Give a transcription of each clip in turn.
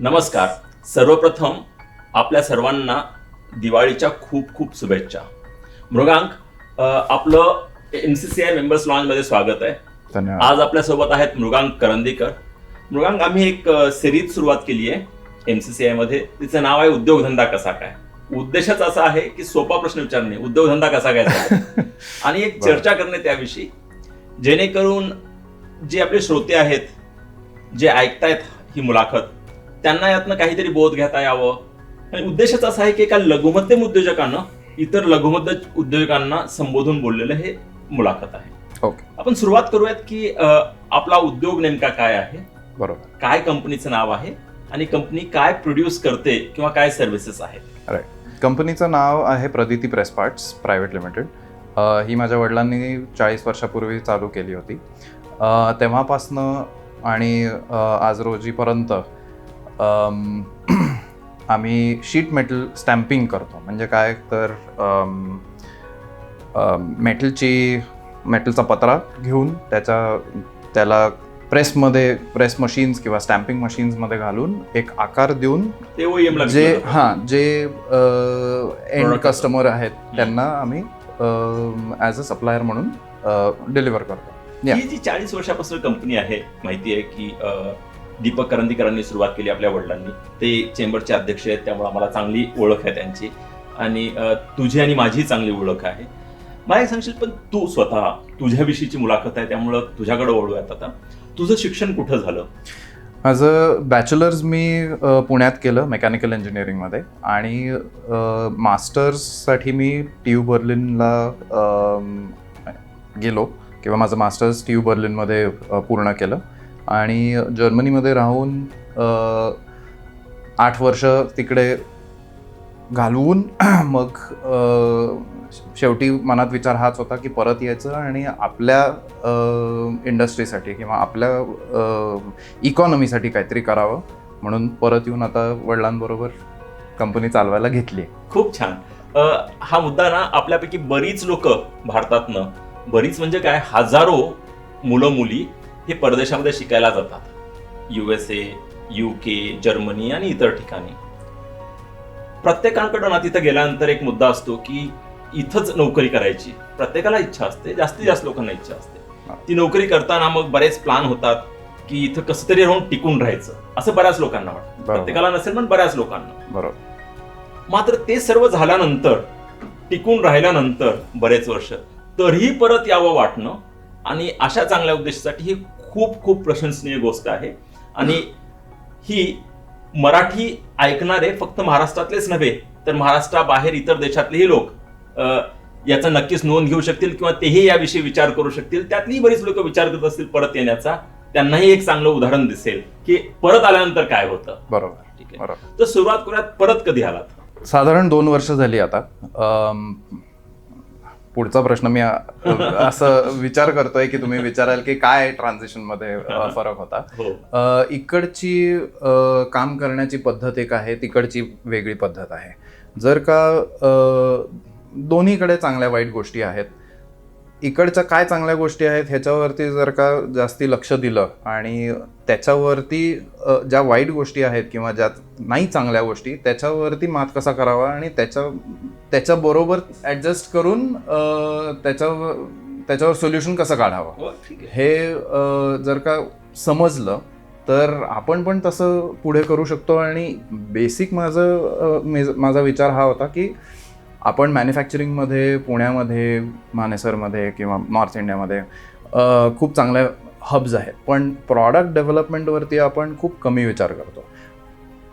नमस्कार. सर्वप्रथम आपल्या सर्वांना दिवाळीच्या खूप खूप शुभेच्छा. मृगांक, आपलं MCCI मेंबर्स लॉन्चमध्ये स्वागत आहे. धन्यवाद. आज आपल्यासोबत आहेत मृगांक करंदीकर. मृगांक, आम्ही एक सिरीज सुरुवात केली आहे MCCI मध्ये. तिचं नाव आहे उद्योगधंदा कसा काय. उद्देशच असा आहे की सोपा प्रश्न विचारणे, उद्योगधंदा कसा काय झाला आणि एक चर्चा करणे त्याविषयी, जेणेकरून जे आपले श्रोते आहेत, जे ऐकतायत ही मुलाखत, त्यांना यातनं काहीतरी बोध घेता यावं. आणि उद्देशच असा आहे की एका लघुमध्यम उद्योजकांना इतर लघुमध्यम उद्योजकांना संबोधून बोललेलं हे मुलाखत आहे. ओके, आपण सुरुवात करूयात की आपला उद्योग नेमका काय आहे, बरोबर. काय कंपनीचं नाव आहे आणि कंपनी काय प्रोड्यूस करते किंवा काय सर्व्हिसेस आहेत. राईट. कंपनीचं नाव आहे प्रदिती प्रेस पार्ट्स प्रायव्हेट लिमिटेड. ही माझ्या वडिलांनी 40 वर्षापूर्वी चालू केली होती. तेव्हापासनं आणि आज रोजीपर्यंत आम्ही शीट मेटल स्टॅम्पिंग करतो. म्हणजे काय तर मेटलचा पत्रा घेऊन त्याला प्रेस मशीन्स किंवा स्टॅम्पिंग मशीन्समध्ये घालून एक आकार देऊन ते OEM ला जे एंड कस्टमर आहेत त्यांना आम्ही ॲज अ सप्लायर म्हणून डिलिव्हर करतो. ही जी 40 वर्षापासून कंपनी आहे, माहिती आहे की दीपक करंदीकरांनी सुरुवात केली आपल्या वडिलांनी. ते चेंबरचे अध्यक्ष आहेत, त्यामुळे आम्हाला चांगली ओळख आहे त्यांची आणि तुझी आणि माझी चांगली ओळख आहे. मला एक सांगशील, पण तू स्वतः, तुझ्याविषयीची मुलाखत आहे त्यामुळं तुझ्याकडे वळूयात. आता तुझं शिक्षण कुठं झालं? माझं बॅचलर्स मी पुण्यात केलं मेकॅनिकल इंजिनिअरिंगमध्ये आणि मास्टर्ससाठी मी TU बर्लिनला गेलो किंवा माझं मास्टर्स TU बर्लिनमध्ये पूर्ण केलं आणि जर्मनीमध्ये राहून 8 वर्ष तिकडे घालवून मग शेवटी मनात विचार हाच होता की परत यायचं आणि आपल्या इंडस्ट्रीसाठी किंवा आपल्या इकॉनॉमीसाठी काहीतरी करावं, म्हणून परत येऊन आता वडिलांबरोबर कंपनी चालवायला घेतली. खूप छान. हा मुद्दा ना, आपल्यापैकी बरीच लोक भारतातनं, बरीच म्हणजे काय, हजारो मुलं मुली हे परदेशामध्ये शिकायला जातात. USA, UK, जर्मनी आणि इतर ठिकाणी. प्रत्येकाकडं ना तिथं गेल्यानंतर एक मुद्दा असतो की इथंच नोकरी करायची. प्रत्येकाला इच्छा असते, जास्तीत जास्त लोकांना इच्छा असते. ती नोकरी करताना मग बरेच प्लॅन होतात की इथं कसं तरी राहून टिकून राहायचं, असं बऱ्याच लोकांना वाटतं. प्रत्येकाला नसेल पण बऱ्याच लोकांना. बरोबर. मात्र ते सर्व झाल्यानंतर, टिकून राहिल्यानंतर बरेच वर्ष, तरीही परत यावं वाटणं आणि अशा चांगल्या उद्देशासाठी ही खूप खूप प्रशंसनीय गोष्ट आहे. आणि ही मराठी ऐकणारे फक्त महाराष्ट्रातलेच नव्हे तर महाराष्ट्राबाहेर इतर देशातलेही लोक याचा नक्कीच नोंद घेऊ शकतील किंवा तेही याविषयी विचार करू शकतील. त्यातलीही बरीच लोक विचार करत असतील परत येण्याचा. त्यांनाही एक चांगलं उदाहरण दिसेल की परत आल्यानंतर काय होतं. बरोबर. ठीक आहे. बरोबर. तर सुरुवात करूयात, परत कधी आलात? साधारण 2 वर्ष झाली आता. पुढचा प्रश्न मी असं विचार करतोय की तुम्ही विचाराल की काय ट्रान्झिशन मध्ये फरक होता. इकडची काम करण्याची पद्धत एक आहे, तिकडची वेगळी पद्धत आहे. जर का दोन्हीकडे चांगल्या वाईट गोष्टी आहेत. इकडच्या काय चांगल्या गोष्टी आहेत ह्याच्यावरती जर का जास्ती लक्ष दिलं आणि त्याच्यावरती ज्या वाईट गोष्टी आहेत किंवा ज्या नाही चांगल्या गोष्टी त्याच्यावरती मात कसा करावा आणि त्याच्याबरोबर ॲडजस्ट करून त्याच्यावर सोल्युशन कसं काढावं हे जर का समजलं तर आपण पण तसं पुढे करू शकतो. आणि बेसिक माझा विचार हा होता की आपण मॅन्युफॅक्चरिंगमध्ये पुण्यामध्ये, मानेसरमध्ये किंवा नॉर्थ इंडियामध्ये खूप चांगल्या हब्स आहेत, पण प्रॉडक्ट डेव्हलपमेंटवरती आपण खूप कमी विचार करतो.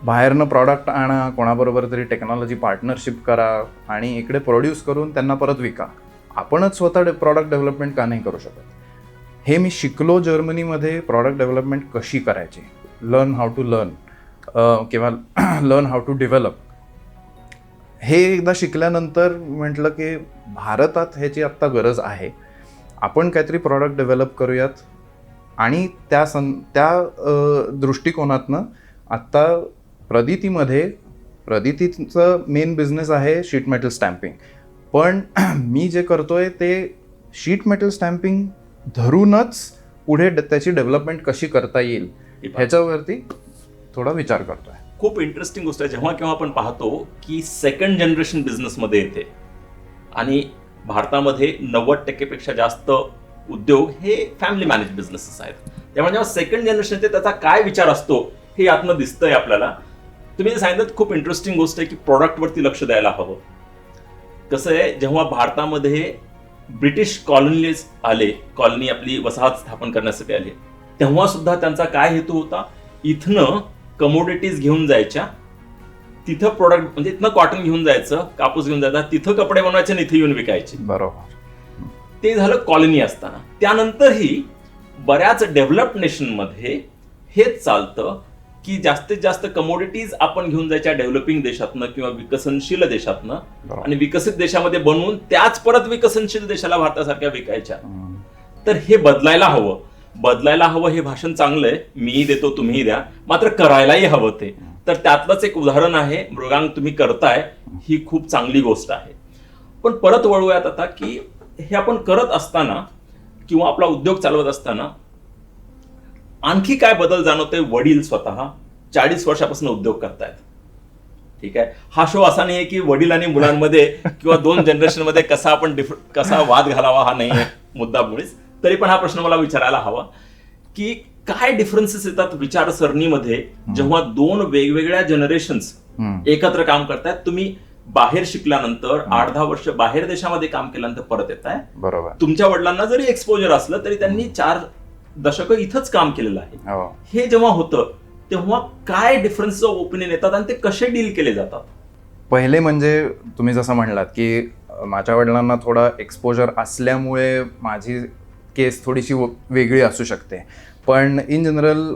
बाहेरनं प्रॉडक्ट आणा, कोणाबरोबर तरी टेक्नॉलॉजी पार्टनरशिप करा आणि इकडे प्रोड्यूस करून त्यांना परत विका. आपणच स्वतः प्रॉडक्ट डेव्हलपमेंट का नाही करू शकत? हे मी शिकलो जर्मनीमध्ये. प्रॉडक्ट डेव्हलपमेंट कशी करायची, लर्न हाऊ टू लर्न किंवा लर्न हाऊ टू डेव्हलप, हे एकदा शिकल्यानंतर म्हटलं की भारतात ह्याची आत्ता गरज आहे. आपण काहीतरी प्रॉडक्ट डेव्हलप करूयात आणि त्या दृष्टिकोनातनं आत्ता प्रदितीचं मेन बिझनेस आहे शीट मेटल स्टॅम्पिंग. पण मी जे करतोय ते शीट मेटल स्टॅम्पिंग धरूनच पुढे त्याची डेव्हलपमेंट कशी करता येईल ह्याच्यावरती थोडा विचार करतोय. खूप इंटरेस्टिंग गोष्ट आहे. जेव्हा केव्हा आपण पाहतो की सेकंड जनरेशन बिझनेसमध्ये येते आणि भारतामध्ये 90% जास्त उद्योग हे फॅमिली मॅनेज बिझनेसेस आहेत. त्यामुळे जेव्हा सेकंड जनरेशन येते त्याचा काय विचार असतो हे यातनं दिसतंय आपल्याला. तुम्ही जे सांगितलं खूप इंटरेस्टिंग गोष्ट आहे की प्रॉडक्टवरती लक्ष द्यायला हवं. कसं आहे, जेव्हा भारतामध्ये ब्रिटिश कॉलनीज आले, कॉलनी आपली वसाहत स्थापन करण्यासाठी आले, तेव्हा सुद्धा त्यांचा काय हेतू होता, इथनं कमोडिटीज घेऊन जायच्या, तिथं प्रोडक्ट म्हणजे इथनं कॉटन घेऊन जायचं, कापूस घेऊन जायचा, तिथं कपडे बनवायचे आणि इथे येऊन विकायचे. बरोबर. ते झालं कॉलनी असताना. त्यानंतरही बऱ्याच डेव्हलप्ड नेशनमध्ये हेच चालतं की जास्तीत जास्त कमोडिटीज आपण घेऊन जायच्या डेव्हलपिंग देशातनं किंवा विकसनशील देशातनं आणि विकसित देशामध्ये बनवून त्याच परत विकसनशील देशाला भारतासारख्या विकायच्या. तर हे बदलायला हवं हे भाषण चांगलं आहे, मीही देतो तुम्हीही द्या, मात्र करायलाही हवं ते. तर त्यातलंच एक उदाहरण आहे, मृगांक तुम्ही करताय, ही खूप चांगली गोष्ट आहे. पण परत वळूयात आता की हे आपण करत असताना किंवा आपला उद्योग चालवत असताना आणखी काय बदल जाणवतोय. वडील स्वतः 40 वर्षापासून उद्योग करतायत. ठीक आहे, हा शो असा नाही की वडील आणि मुलांमध्ये किंवा 2 जनरेशन मध्ये कसा वाद घालावा हा नाही मुद्दा मुळीच. तरी पण हा प्रश्न मला विचारायला हवा की काय डिफरन्सेस येतात विचारसरणीमध्ये जेव्हा 2 वेगवेगळ्या जनरेशन्स एकत्र काम करतायत. तुम्ही बाहेर शिकल्यानंतर 8-10 वर्ष बाहेर देशामध्ये काम केल्यानंतर परत येताय. बरोबर. तुमच्या वडिलांना जरी एक्सपोजर असलं तरी त्यांनी 4 दशकं इथंच काम केलेलं आहे. हे जेव्हा होतं तेव्हा काय डिफरन्स ओपिनियन येतात आणि ते कसे डील केले जातात. पहिले म्हणजे तुम्ही जसं म्हणलात की माझ्या वडिलांना थोडा एक्सपोजर असल्यामुळे माझी केस थोडीशी वेगळी असू शकते. पण इन जनरल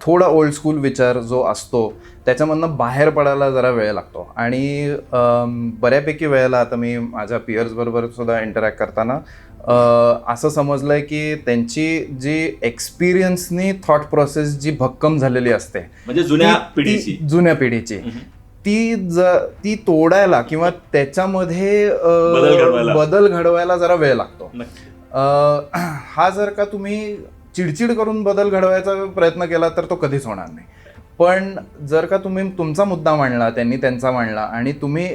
थोडा ओल्ड स्कूल विचार जो असतो त्याच्यामधनं बाहेर पडायला जरा वेळ लागतो. आणि बऱ्यापैकी वेळेला आता मी माझ्या पियर्स बरोबर सुद्धा इंटरॅक्ट करताना असं समजलंय की त्यांची जी एक्सपिरियन्सनी थॉट प्रोसेस जी भक्कम झालेली असते म्हणजे जुन्या पिढीची ती तोडायला किंवा त्याच्यामध्ये बदल घडवायला जरा वेळ लागतो. हा जर का तुम्ही चिडचिड करून बदल घडवायचा प्रयत्न केला तर तो कधीच होणार नाही. पण जर का तुम्ही तुमचा मुद्दा मांडला, त्यांनी त्यांचा मांडला आणि तुम्ही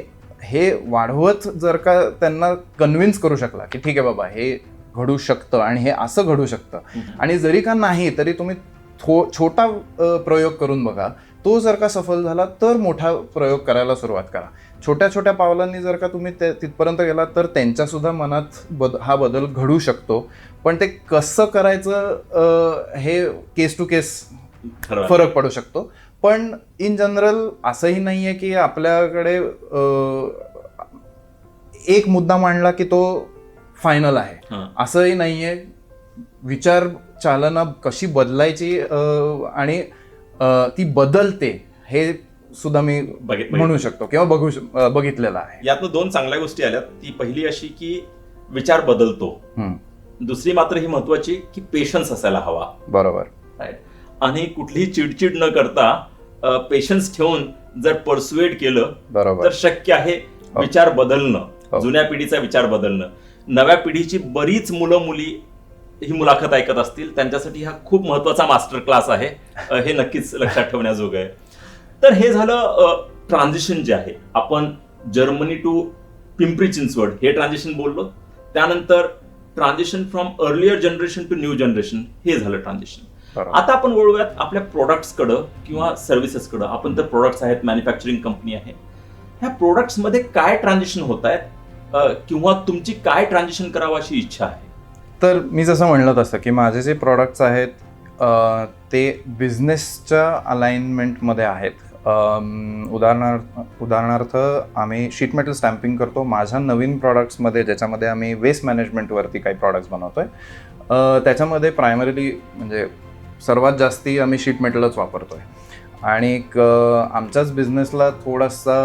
हे वाढवत जर का त्यांना कन्व्हिन्स करू शकला की ठीक आहे बाबा हे घडू शकतं आणि हे असं घडू शकतं, आणि जरी का नाही तरी तुम्ही छोटा प्रयोग करून बघा, तो जर का सफल झाला तर मोठा प्रयोग करायला सुरुवात करा. छोट्या छोट्या पावलांनी जर का तुम्ही तिथपर्यंत गेला तर त्यांच्या सुद्धा मनात हा बदल घडू शकतो. पण ते कसं करायचं हे केस टू केस फरक पडू शकतो. पण इन जनरल असंही नाहीये की आपल्याकडे एक मुद्दा मांडला की तो फायनल आहे, असंही नाहीये. विचार चालना कशी बदलायची आणि ती बदलते हे सुद्धा मी म्हणू शकतो किंवा बघितलेलं आहे. यातनं 2 चांगल्या गोष्टी आल्यात. ती पहिली अशी की विचार बदलतो. दुसरी मात्र ही महत्वाची की पेशन्स असायला हवा. बरोबर. राईट. आणि कुठलीही चिडचिड न करता पेशन्स ठेवून जर परसुएट केलं तर शक्य आहे विचार बदलणं, जुन्या पिढीचा विचार बदलणं. नव्या पिढीची बरीच मुलं मुली ही मुलाखत ऐकत असतील, त्यांच्यासाठी हा खूप महत्वाचा मास्टर क्लास आहे, हे नक्कीच लक्षात ठेवण्याजोगं आहे. तर हे झालं ट्रान्झिशन जे आहे. आपण जर्मनी टू पिंपरी चिंचवड हे ट्रान्झिशन बोललो. त्यानंतर transition from earlier generation to new generation हे झालं ट्रान्झिशन. आता आपण वळूयात आपल्या प्रोडक्ट्सकडं किंवा सर्व्हिसेसकडं. आपण तर प्रोडक्ट्स आहेत, मॅन्युफॅक्चरिंग कंपनी आहे. ह्या प्रोडक्ट्समध्ये काय ट्रान्झिशन होत आहेत किंवा तुमची काय ट्रान्झिशन करावं अशी इच्छा आहे? तर मी जसं म्हणलं तसं की माझे जे प्रॉडक्ट्स आहेत ते बिझनेसच्या अलाइनमेंटमध्ये आहेत. उदाहरणार्थ आम्ही शीट मेटल स्टॅम्पिंग करतो. माझ्या नवीन प्रॉडक्ट्समध्ये ज्याच्यामध्ये आम्ही वेस्ट मॅनेजमेंटवरती काही प्रॉडक्ट्स बनवतोय त्याच्यामध्ये प्रायमरीली म्हणजे सर्वात जास्ती आम्ही शीट मेटलच वापरतोय. आणि आमच्याच बिझनेसला थोडासा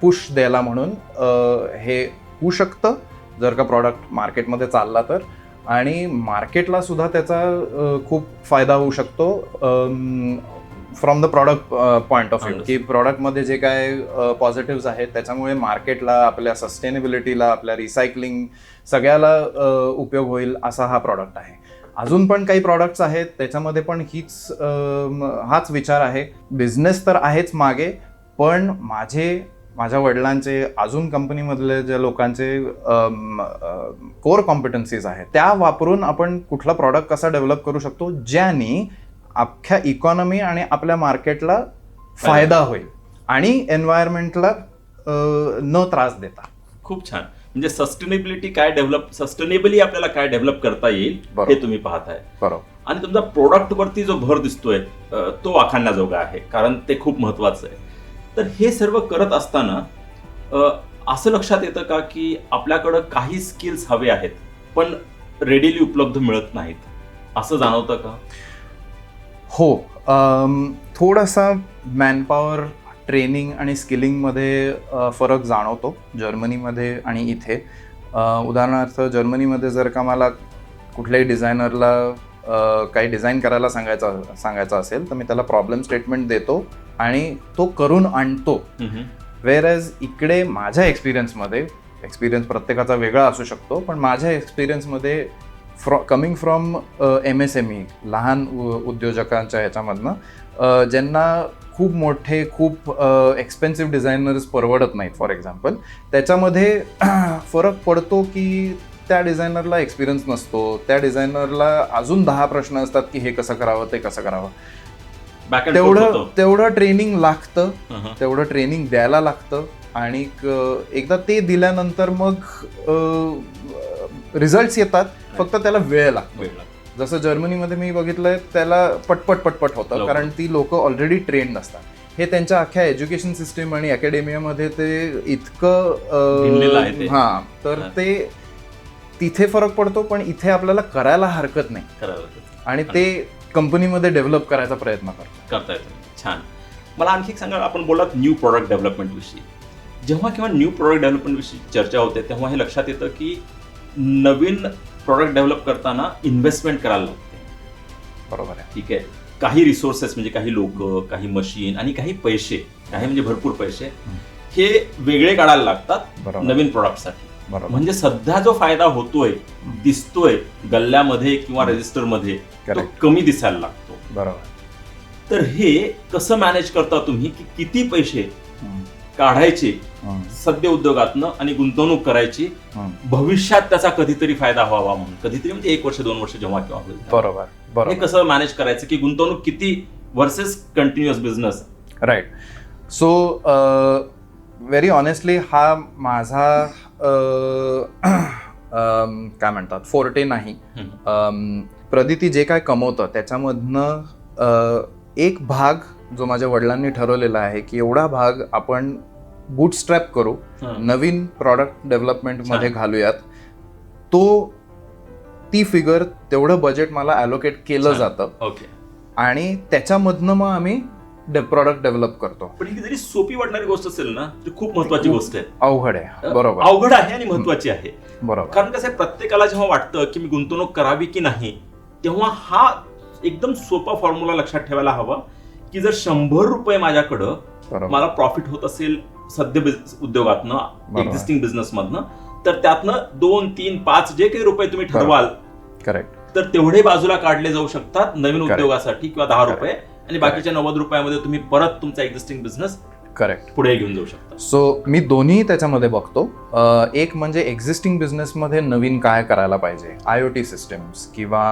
पुश द्यायला म्हणून हे होऊ शकतं जर का प्रॉडक्ट मार्केटमध्ये चालला तर. आणि मार्केटला सुद्धा त्याचा खूप फायदा होऊ शकतो from the product point of view, की प्रॉडक्टमध्ये जे काय पॉझिटिव्स आहेत त्याच्यामुळे मार्केटला, आपल्या सस्टेनेबिलिटीला, आपल्या रिसायकलिंग सगळ्याला उपयोग होईल असा हा प्रॉडक्ट आहे. अजून पण काही प्रॉडक्ट्स आहेत त्याच्यामध्ये पण हाच विचार आहे. बिझनेस तर आहेच मागे, पण माझ्या वडिलांचे अजून कंपनीमधले ज्या लोकांचे कोर कॉम्पिटन्सीज आहेत त्या वापरून आपण कुठला प्रॉडक्ट कसा डेव्हलप करू शकतो ज्याने अख्ख्या इकॉनॉमी आणि आपल्या मार्केटला फायदा होईल आणि एन्व्हायरमेंटला न त्रास देता. खूप छान. म्हणजे सस्टेनेबली आपल्याला काय डेव्हलप करता येईल हे तुम्ही पाहताय. बरोबर. आणि तुमचा प्रोडक्ट वरती जो भर दिसतोय तो वाखाणण्याजोगा आहे, कारण ते खूप महत्वाचं आहे. तर हे सर्व करत असताना असं लक्षात येतं का की आपल्याकडं काही स्किल्स हवे आहेत पण रेडीली उपलब्ध मिळत नाहीत, असं जाणवतं का? हो, थोडासा मॅनपॉवर ट्रेनिंग आणि स्किलिंगमध्ये फरक जाणवतो जर्मनीमध्ये आणि इथे. उदाहरणार्थ जर्मनीमध्ये जर का मला कुठल्याही डिझायनरला काही डिझाईन करायला सांगायचं असेल तर मी त्याला प्रॉब्लेम स्टेटमेंट देतो आणि तो करून आणतो. वेअरएज इकडे माझ्या एक्सपिरियन्स प्रत्येकाचा वेगळा असू शकतो, पण माझ्या एक्सपिरियन्समध्ये कमिंग फ्रॉम MSME लहान उद्योजकांच्या ह्याच्यामधनं ज्यांना खूप मोठे खूप एक्सपेन्सिव्ह डिझायनर्स परवडत नाहीत फॉर एक्झाम्पल, त्याच्यामध्ये फरक पडतो की त्या डिझायनरला एक्सपिरियन्स नसतो, त्या डिझायनरला अजून 10 प्रश्न असतात की हे कसं करावं ते कसं करावं. तेवढं ट्रेनिंग लागतं, तेवढं ट्रेनिंग द्यायला लागतं आणि एकदा ते दिल्यानंतर मग रिझल्ट्स येतात, फक्त त्याला वेळ लागतो. जसं जर्मनीमध्ये मी बघितलंय त्याला पटपट होतं, कारण ती लोक ऑलरेडी ट्रेन्ड असतात. हे त्यांच्या अख्ख्या एज्युकेशन सिस्टीम आणि अकॅडेमियामध्ये ते इतकं तर ते तिथे फरक पडतो, पण इथे आपल्याला करायला हरकत नाही आणि ते कंपनीमध्ये डेव्हलप करायचा प्रयत्न करता येतो. छान. मला आणखी सांगा, आपण बोलत न्यू प्रॉडक्ट डेव्हलपमेंट विषयी. जेव्हा किंवा न्यू प्रॉडक्ट डेव्हलपमेंट विषयी चर्चा होते तेव्हा हे लक्षात येतं की नवीन प्रॉडक्ट डेव्हलप करताना इन्व्हेस्टमेंट करायला लागते. बरोबर आहे. ठीक आहे. काही रिसोर्सेस म्हणजे काही लोक, काही मशीन आणि काही पैसे, काही म्हणजे भरपूर पैसे हे वेगळे काढायला लागतात नवीन प्रॉडक्टसाठी. म्हणजे सध्या जो फायदा होतोय दिसतोय गल्ल्यामध्ये किंवा रजिस्टरमध्ये तो कमी दिसायला लागतो. बरोबर. तर हे कसं मॅनेज करता तुम्ही की किती पैसे काढायचे सध्या उद्योगातनं आणि गुंतवणूक करायची भविष्यात त्याचा कधीतरी फायदा व्हावा म्हणून, कधीतरी म्हणजे 1 वर्ष 2 वर्ष जेव्हा केव्हा होईल. बरोबर. हे कसं मॅनेज करायचं की गुंतवणूक किती versus continuous business. Right. So very honestly हा माझा काय म्हणतात फोर्टे नाही. प्रदिती जे काय कमवतं त्याच्यामधनं एक भाग जो माझ्या वडिलांनी ठरवलेला आहे की एवढा भाग आपण बूटस्ट्रॅप करू, नवीन प्रॉडक्ट डेव्हलपमेंटमध्ये घालूयात. ती फिगर तेवढं बजेट मला ॲलोकेट केलं जातं आणि त्याच्यामधनं मग आम्ही प्रॉडक्ट डेव्हलप करतो. पण ही जरी सोपी वाटणारी गोष्ट असेल ना, ती खूप महत्वाची गोष्ट आहे. अवघड आहे. बरोबर. अवघड आहे आणि महत्वाची आहे. बरोबर. कारण कसं आहे, प्रत्येकाला जेव्हा वाटतं की मी गुंतवणूक करावी की नाही, तेव्हा हा एकदम सोपा फॉर्म्युला लक्षात ठेवायला हवा की जर 100 रुपये माझ्याकडं मला प्रॉफिट होत असेल सध्या उद्योगातनं, एक्झिस्टिंग बिझनेसमधनं, तर त्यातनं 2, 3, 5 जे काही रुपये तुम्ही ठरवाल, करेक्ट, तर तेवढे बाजूला काढले जाऊ शकतात नवीन उद्योगासाठी किंवा 10 रुपये, आणि बाकीच्या 90 रुपयामध्ये तुम्ही परत तुमचा एक्झिस्टिंग बिझनेस करेक्ट पुढे घेऊन जाऊ शकता. सो मी दोन्ही त्याच्यामध्ये बघतो. एक म्हणजे एक्झिस्टिंग बिझनेसमध्ये नवीन काय करायला पाहिजे, IoT सिस्टम्स किंवा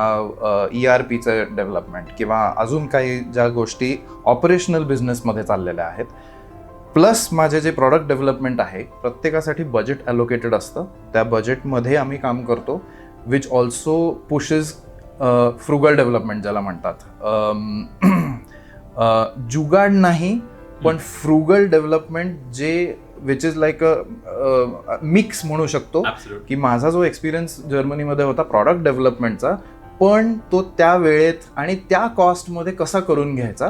ERPचं डेव्हलपमेंट किंवा अजून काही ज्या गोष्टी ऑपरेशनल बिझनेसमध्ये चाललेल्या आहेत. प्लस माझे जे प्रॉडक्ट डेव्हलपमेंट आहे प्रत्येकासाठी बजेट ॲलोकेटेड असतं, त्या बजेटमध्ये आम्ही काम करतो, which also pushes frugal development ज्याला म्हणतात. जुगाड नाही पण फ्रुगल डेव्हलपमेंट, जे which is like a mix म्हणू शकतो. की माझा जो एक्सपिरियन्स जर्मनीमध्ये होता प्रॉडक्ट डेव्हलपमेंटचा, पण तो त्या वेळेत आणि त्या कॉस्टमध्ये कसा करून घ्यायचा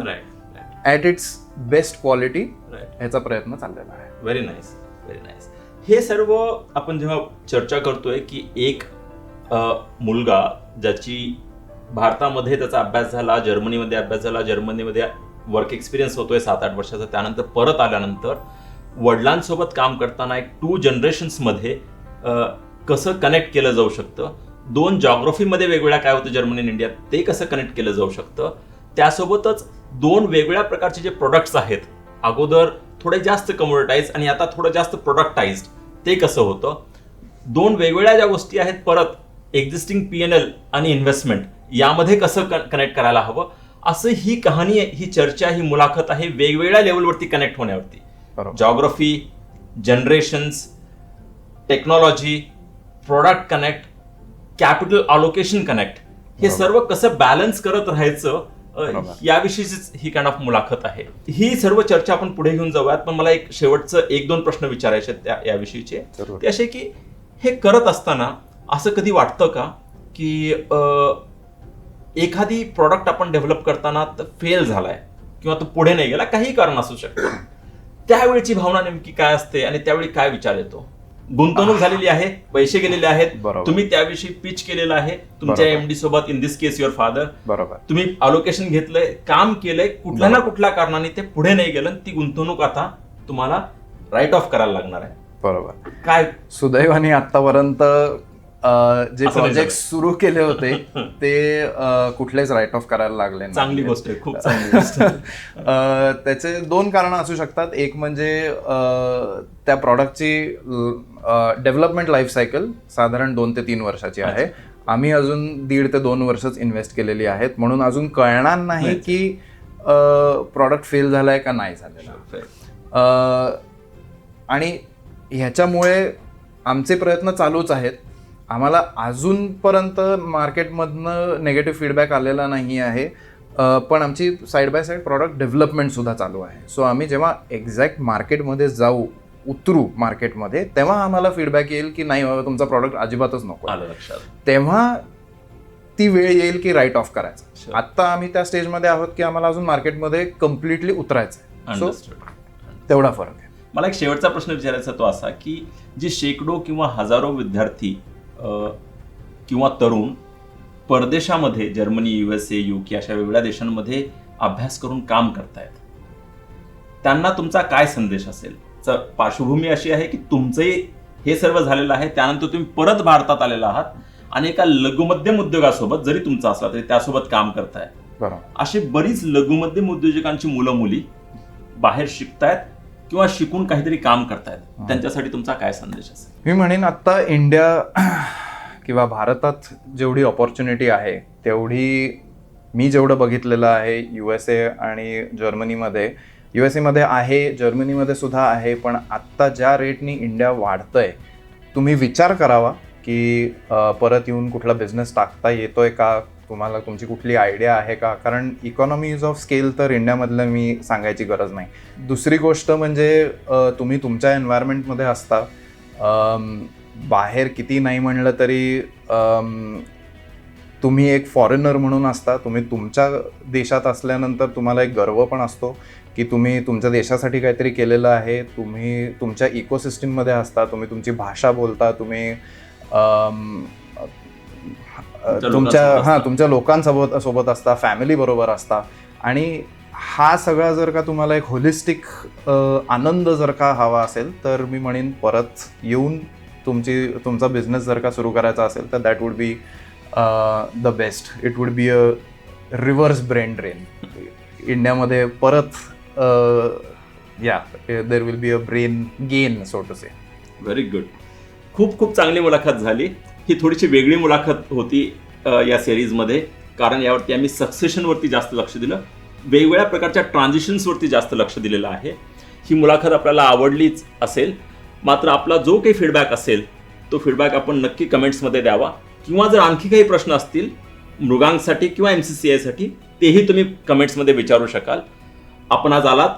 ॲट इट्स बेस्ट क्वालिटी, ह्याचा प्रयत्न चाललेला आहे. Very nice, very nice. हे सर्व आपण जेव्हा चर्चा करतोय की एक मुलगा ज्याची भारतामध्ये त्याचा अभ्यास झाला, जर्मनीमध्ये अभ्यास झाला, जर्मनीमध्ये वर्क एक्सपिरियन्स होतोय 7-8 वर्षाचा, त्यानंतर परत आल्यानंतर वडिलांसोबत काम करताना एक 2 जनरेशन्समध्ये कसं कनेक्ट केलं जाऊ शकतं, दोन जॉग्रफीमध्ये वेगवेगळ्या काय होतं जर्मनी आणि इंडिया ते कसं कनेक्ट केलं जाऊ शकतं, त्यासोबतच दोन वेगवेगळ्या प्रकारचे जे प्रोडक्ट्स आहेत, अगोदर थोडे जास्त कमोडिटाईज आणि आता थोडं जास्त प्रोडक्टाईज्ड, ते कसं होतं, दोन वेगवेगळ्या ज्या गोष्टी आहेत, परत एक्झिस्टिंग P&L आणि इन्व्हेस्टमेंट यामध्ये कसं कनेक्ट करायला हवं, असं ही कहाणी, ही चर्चा, ही मुलाखत आहे वेगवेगळ्या लेवलवरती कनेक्ट होण्यावरती. Geography, generations, technology, product connect, capital allocation connect, हे सर्व कसं बॅलन्स करत राहायचं याविषयीच ही काइंड ऑफ मुलाखत आहे. ही सर्व चर्चा आपण पुढे घेऊन जाऊयात, पण मला एक शेवटचं 1-2 प्रश्न विचारायचे याविषयीचे. ते असे की हे करत असताना असं कधी वाटतं का की एखादी प्रॉडक्ट आपण डेव्हलप करताना फेल झालाय किंवा तो पुढे नाही गेला, काही कारण असू शकतं, त्यावेळची भावना नेमकी काय असते आणि त्यावेळी काय विचार येतो? गुंतवणूक झालेली आहे, पैसे गेलेले आहेत, तुम्ही त्याविषयी पिच केलेलं आहे तुमच्या एमडी सोबत, in this case your father, बरोबर, तुम्ही अलोकेशन घेतलंय, काम केलंय, कुठल्या ना कुठल्या कारणाने ते पुढे नाही गेलं, ती गुंतवणूक आता तुम्हाला राईट ऑफ करायला लागणार आहे. बरोबर. काय सुदैवाने आतापर्यंत जे प्रोजेक्ट सुरू केले होते ते कुठलेच राईट ऑफ करायला लागले नाही. चांगली गोष्ट आहे, खूप चांगली गोष्ट. त्याचे 2 कारणं असू शकतात. एक म्हणजे त्या प्रॉडक्टची डेव्हलपमेंट लाईफ सायकल साधारण 2 ते 3 वर्षाची आहे. आम्ही अजून 1.5 ते 2 वर्षच इन्व्हेस्ट केलेली आहेत, म्हणून अजून कळणार नाही की प्रॉडक्ट फेल झालाय का नाही झालेला. आणि ह्याच्यामुळे आमचे प्रयत्न चालूच आहेत. आम्हाला अजूनपर्यंत मार्केटमधनं निगेटिव्ह फीडबॅक आलेला नाही आहे, पण आमची side by side product development सुद्धा चालू आहे. सो आम्ही जेव्हा एक्झॅक्ट मार्केटमध्ये उतरू मार्केटमध्ये, तेव्हा आम्हाला फीडबॅक येईल की नाही बाबा तुमचा प्रॉडक्ट अजिबातच नको, तेव्हा ती वेळ येईल की राईट ऑफ करायचं. आत्ता आम्ही त्या स्टेजमध्ये आहोत की आम्हाला अजून मार्केटमध्ये कम्प्लिटली उतरायचं. सो तेवढा फरक आहे. मला एक शेवटचा प्रश्न विचारायचा तो असा की जे शेकडो किंवा हजारो विद्यार्थी किंवा तरुण परदेशामध्ये, जर्मनी, USA, UK अशा वेगवेगळ्या देशांमध्ये अभ्यास करून काम करतायत, त्यांना तुमचा काय संदेश असेल? पार्श्वभूमी अशी आहे की तुमचंही हे सर्व झालेलं आहे, त्यानंतर तुम्ही परत भारतात आलेला आहात आणि एका लघुमध्यम उद्योगासोबत, जरी तुमचा असला तरी त्यासोबत काम करताय. अशी बरीच लघुमध्यम उद्योजकांची मुलं मुली बाहेर शिकतायत किंवा शिकून काहीतरी काम करतायत, त्यांच्यासाठी तुमचा काय संदेश असेल? मी म्हणेन आता इंडिया किंवा भारतात जेवढी ऑपॉर्च्युनिटी आहे तेवढी मी जेवढं बघितलेलं आहे USA आणि जर्मनीमध्ये, USA मध्ये आहे, जर्मनीमध्ये सुद्धा आहे, पण आत्ता ज्या रेटनी इंडिया वाढतंय, तुम्ही विचार करावा की परत येऊन कुठला बिझनेस टाकता येतोय का, तुम्हाला तुमची कुठली आयडिया आहे का, कारण इकॉनॉमीज ऑफ स्केल तर इंडियामधलं मी सांगायची गरज नाही. दुसरी गोष्ट म्हणजे तुम्ही तुमच्या एन्व्हायरमेंटमध्ये असता, बाहेर किती नाही म्हणलं तरी तुम्ही एक फॉरेनर म्हणून असता, तुम्ही तुमच्या देशात असल्यानंतर तुम्हाला एक गर्व पण असतो की तुम्ही तुमच्या देशासाठी काहीतरी केलेलं आहे, तुम्ही तुमच्या इकोसिस्टीममध्ये असता, तुम्ही तुमची भाषा बोलता, तुम्ही तुमच्या लोकांसोबत असता, फॅमिली बरोबर असता, आणि हा सगळा जर का तुम्हाला एक होलिस्टिक आनंद जर का हवा असेल तर मी म्हणेन परत येऊन तुमचा बिझनेस जर का सुरू करायचा असेल तर that would be the best. It would be a reverse brain drain. इंडियामध्ये परत there will be a brain gain, so to say. Very good. खूप खूप चांगली मुलाखत झाली. ही थोडीशी वेगळी मुलाखत होती या सिरीजमध्ये, कारण यावरती आम्ही सक्सेशनवरती जास्त लक्ष दिलं, वेगवेगळ्या प्रकारच्या ट्रान्झिशन्सवरती जास्त लक्ष दिलेलं आहे. ही मुलाखत आपल्याला आवडलीच असेल, मात्र आपला जो काही फीडबॅक असेल तो फीडबॅक आपण नक्की कमेंट्समध्ये द्यावा, किंवा जर आणखी काही प्रश्न असतील मृगांकसाठी किंवा MCCI साठी तेही तुम्ही कमेंट्समध्ये विचारू शकाल. आपण आज आलात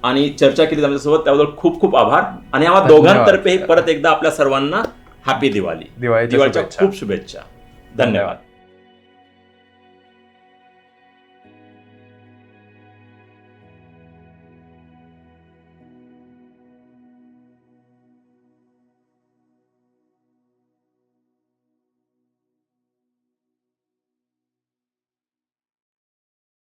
आणि चर्चा केली आमच्यासोबत, त्याबद्दल खूप खूप आभार. आणि आम्हा दोघांतर्फे परत एकदा आपल्या सर्वांना हॅपी दिवाळी, दिवाळीच्या खूप शुभेच्छा. धन्यवाद.